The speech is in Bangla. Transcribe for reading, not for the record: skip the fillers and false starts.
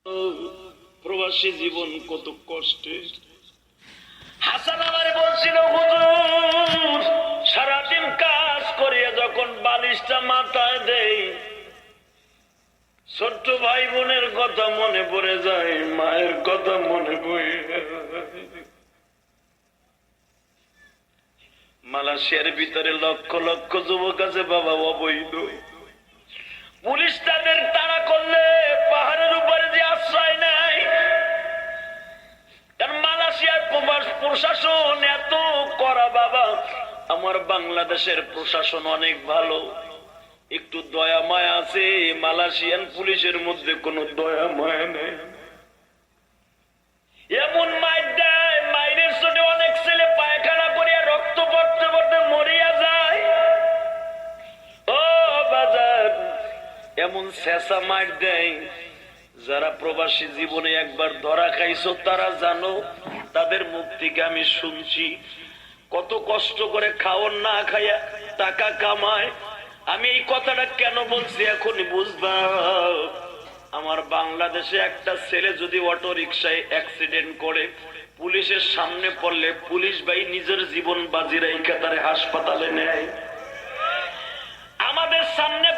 প্রবাসী জীবন কত কষ্টের। হাসান আমারে বলছিল, হুজুর সারাদিন কাজ করিয়া যখন বালিশটা মাথায় দেই, ছোট্ট ভাই বোনের কথা মনে পড়ে যায়, মায়ের কথা মনে পড়ে। মালয়েশিয়ার ভিতরে লক্ষ লক্ষ যুবক আছে বাবা, অবৈধ। পুলিশ তাদের তাড়া করলে পাহাড়ের উপরে যে আশ্রয় নেয়, কারণ মালয়েশিয়ার প্রশাসন এত কড়া বাবা। আমার বাংলাদেশের প্রশাসন অনেক ভালো, একটু দয়া মায়া আছে। মালয়েশিয়ান পুলিশের মধ্যে কোনো দয়া মায়া নেই। এমন মাইর দেয়, মাইরের চোটে অনেক ছেলে পায়খানা করিয়া রক্ত পড়তে পড়তে মরিয়া যায়। ও বাজার, এমন শেষা মাইর দেয়, যারা প্রবাসী জীবনে একবার ধরা খাইছো তারা জানো। তাদের মুখ থেকে আমি শুনছি কত কষ্ট করে খাওয়ার না খাইয়া টাকা কামায়। আমি এই কথাটা কেন বলছি এখনই বুঝবা। আমার বাংলাদেশে একটা ছেলে যদি অটো রিক্সায় অ্যাক্সিডেন্ট করে পুলিশের সামনে পড়লে পুলিশ ভাই নিজের জীবন বাজি রাইখা তারে হাসপাতালে নেয়। আমাদের সামনে